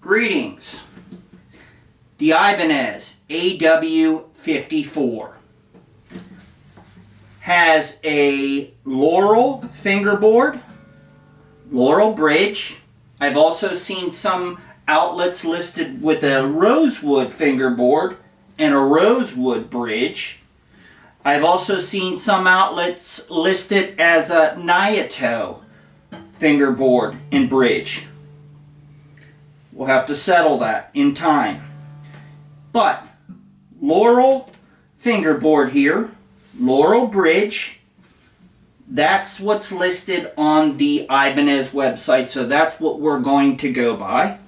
Greetings. The Ibanez AW54 has a Laurel fingerboard, Laurel bridge. I've also seen some outlets listed with a rosewood fingerboard and a rosewood bridge. I've also seen some outlets listed as a Nyato fingerboard and bridge. We'll have to settle that in time. But Laurel fingerboard here, Laurel bridge, that's what's listed on the Ibanez website, so that's what we're going to go by.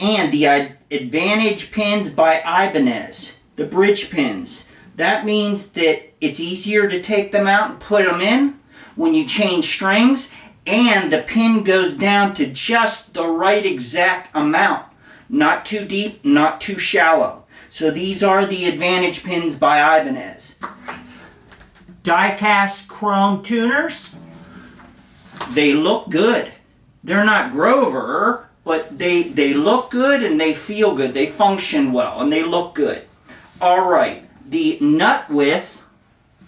And the Advantage pins by Ibanez, the bridge pins. That means that it's easier to take them out and put them in when you change strings, and the pin goes down to just the right exact amount. Not too deep, not too shallow. So these are the Advantage pins by Ibanez. Die-cast chrome tuners. They look good. They're not Grover, but they look good and they feel good. They function well and they look good. Alright, the nut width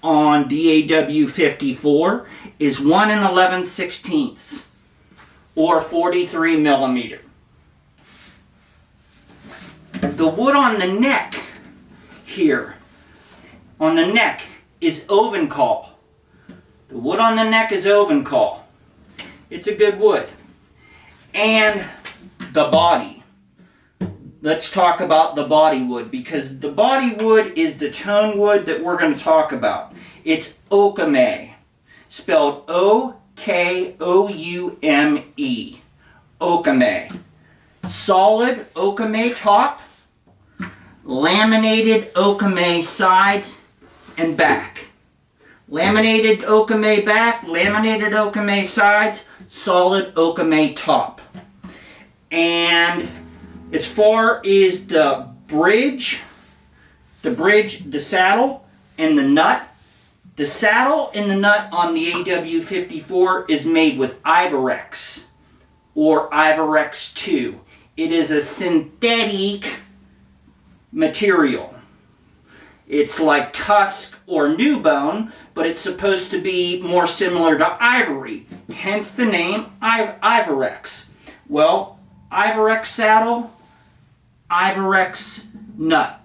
on the AW54 is 1 11/16 or 43 millimeter. The wood on the neck here, on the neck, is Ovencal. The wood on the neck is Ovencal. It's a good wood. And the body. Let's talk about the body wood, because the body wood is the tone wood that we're going to talk about. It's Okoume, spelled O-K-O-U-M-E. Okoume. Solid Okoume top, laminated Okoume sides and back. Laminated Okoume back, laminated Okoume sides, solid Okoume top. And as far as the bridge, the saddle, and the nut, the saddle and the nut on the AW54 is made with Ivor X or Ivor X2. It is a synthetic material. It's like tusk or new bone, but it's supposed to be more similar to ivory, hence the name Ivor X. Well, Ivor X saddle, Ivor X nut.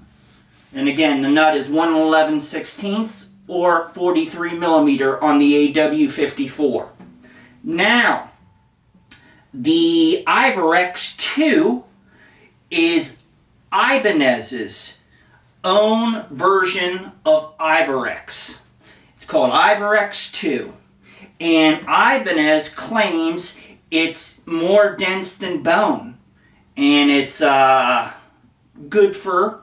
And again, the nut is 1 11/16 or 43 millimeter on the AW54. Now, the Ivor X2 is Ibanez's own version of Ivor X. It's called Ivor X2. And Ibanez claims it's more dense than bone. And it's good for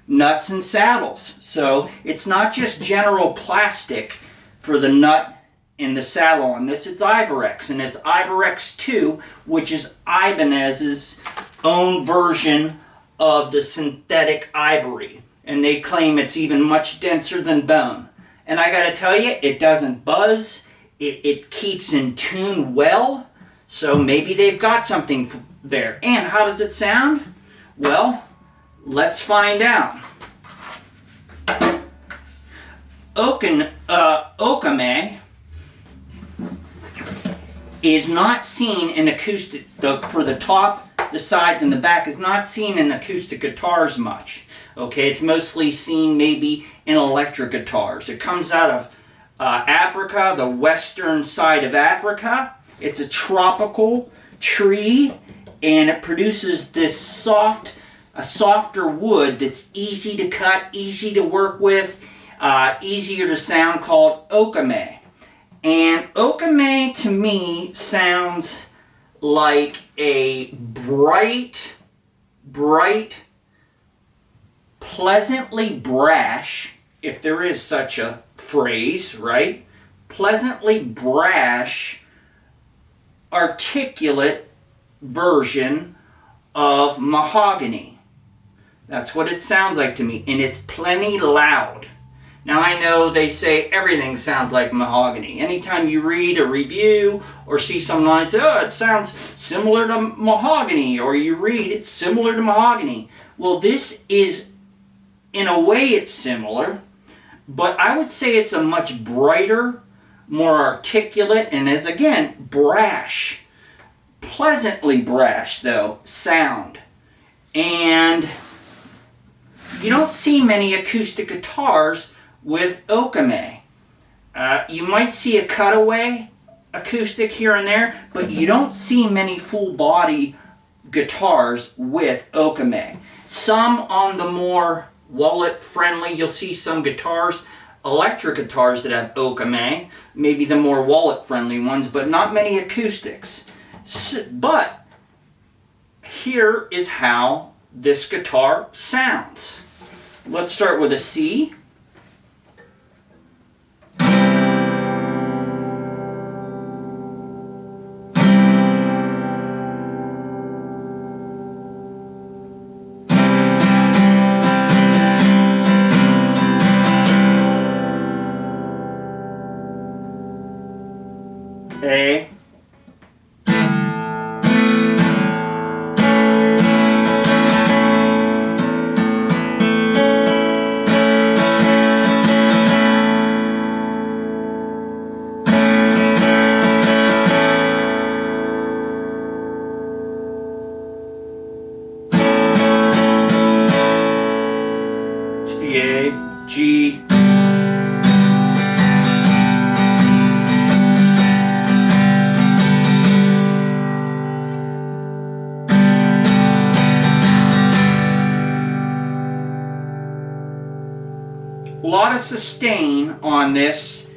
nuts and saddles. So it's not just general plastic for the nut and the saddle on this. It's Ivor X, and it's Ivor X2, which is Ibanez's own version of the synthetic ivory. And they claim it's even much denser than bone. And I gotta tell you, it doesn't buzz. It keeps in tune well. So maybe they've got something there. And how does it sound? Well, let's find out. Okoume is not seen in acoustic, for the top, the sides, and the back is not seen in acoustic guitars much. Okay, it's mostly seen maybe in electric guitars. It comes out of Africa, the western side of Africa. It's a tropical tree, and it produces this softer wood that's easy to cut, easy to work with, easier to sound, called Okoume. And Okoume to me sounds like a bright, pleasantly brash, if there is such a phrase, right? Pleasantly brash, articulate version of mahogany. That's what it sounds like to me, and it's plenty loud. Now I know they say everything sounds like mahogany. Anytime you read a review or see someone say, oh, it sounds similar to mahogany, or you read it's similar to mahogany. Well, this is, in a way it's similar, but I would say it's a much brighter, more articulate, and as again, brash, pleasantly brash though, sound. And you don't see many acoustic guitars with Okoume. You might see a cutaway acoustic here and there, but you don't see many full body guitars with Okoume. Some on the more wallet friendly, you'll see some guitars, electric guitars that have Okoume, maybe the more wallet friendly ones, but not many acoustics. But here is how this guitar sounds. Let's start with a C. A. A, G. A lot of sustain on this,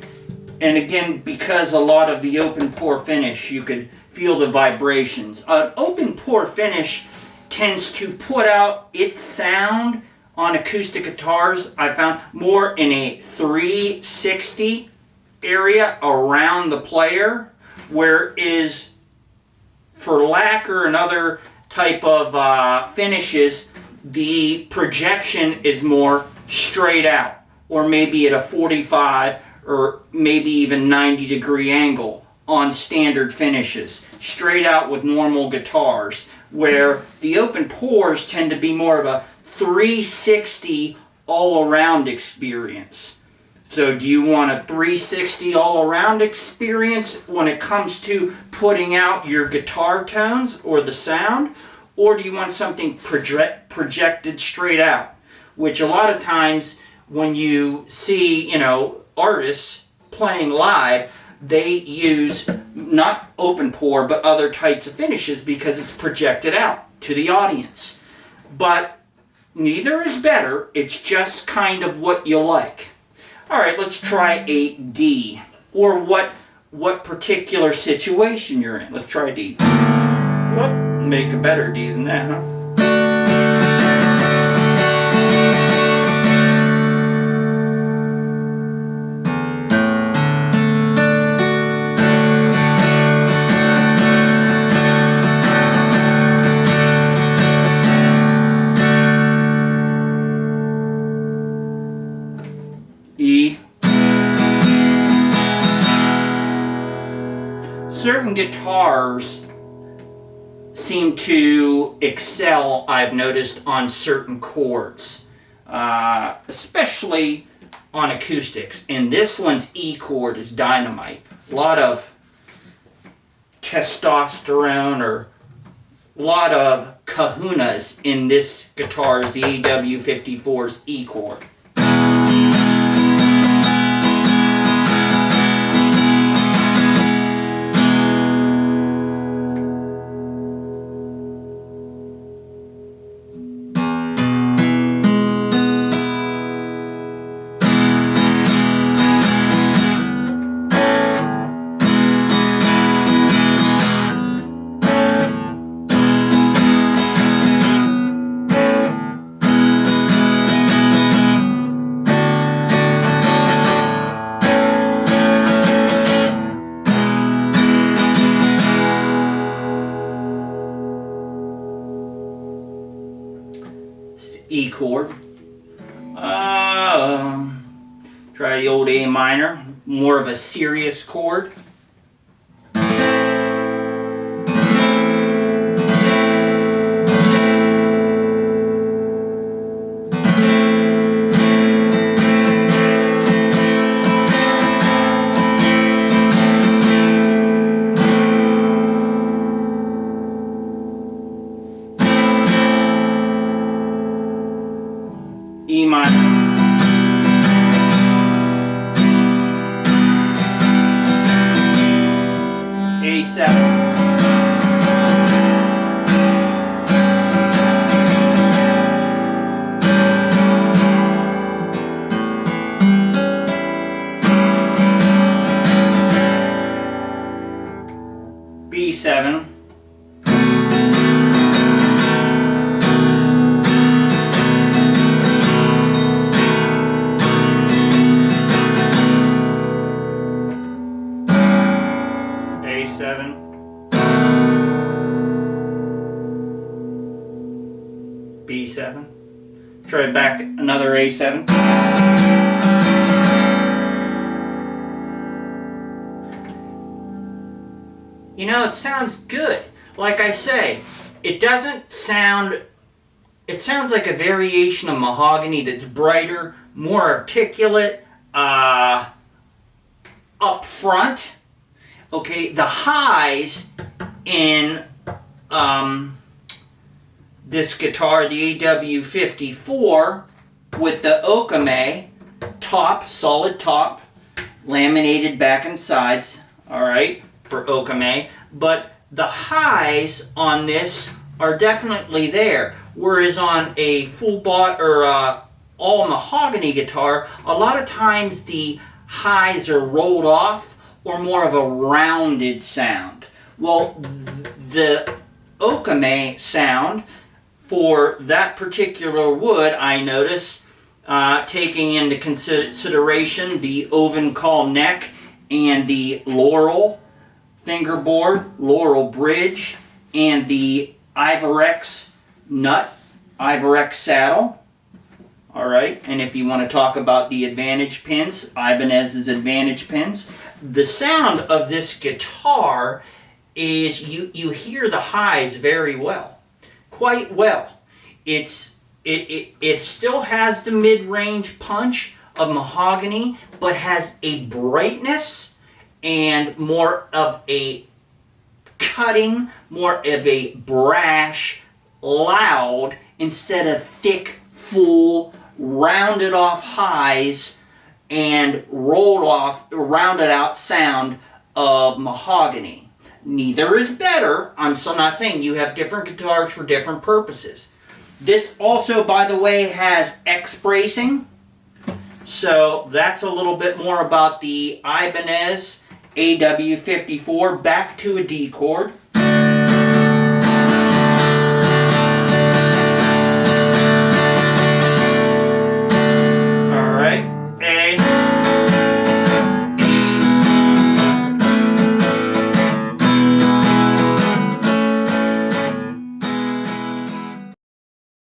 and again, because a lot of the open pore finish, you could feel the vibrations. An open pore finish tends to put out its sound on acoustic guitars, I found, more in a 360 area around the player, whereas for lacquer and other type of finishes, the projection is more straight out, or maybe at a 45 or maybe even 90-degree angle on standard finishes, straight out with normal guitars, where the open pores tend to be more of a 360 all-around experience. So do you want a 360 all-around experience when it comes to putting out your guitar tones or the sound? Or do you want something projected straight out? Which a lot of times when you see, artists playing live, they use not open pore but other types of finishes because it's projected out to the audience. But neither is better, it's just kind of what you like. Alright, let's try a D, or what particular situation you're in. Let's try a D. Well, make a better D than that, huh? E. Certain guitars seem to excel, I've noticed, on certain chords, especially on acoustics. And this one's E chord is dynamite. A lot of testosterone, or a lot of kahunas in this guitar's, the AW54's E chord. E chord. Try the old A minor, more of a serious chord. E minor. A7. B7. A7, B7, try it back, another A7. You know, it sounds good. Like I say, it doesn't sound, it sounds like a variation of mahogany that's brighter, more articulate, up front. Okay, the highs in this guitar, the AW54, with the Okoume top, solid top, laminated back and sides, alright, for Okoume, but the highs on this are definitely there, whereas on a full or all mahogany guitar, a lot of times the highs are rolled off, or more of a rounded sound. Well, the Okoume sound for that particular wood, I notice, taking into consideration the oven call neck and the laurel fingerboard, laurel bridge, and the Ivor X nut, Ivor X saddle. Alright, and if you want to talk about the advantage pins, Ibanez's advantage pins, the sound of this guitar is, you hear the highs very well, quite well. It still has the mid-range punch of mahogany, but has a brightness and more of a cutting, more of a brash, loud, instead of thick, full, rounded off highs and rounded out sound of mahogany. Neither is better. I'm still not saying you have different guitars for different purposes. This also, by the way, has X bracing. So that's a little bit more about the Ibanez AW54. Back to a D chord.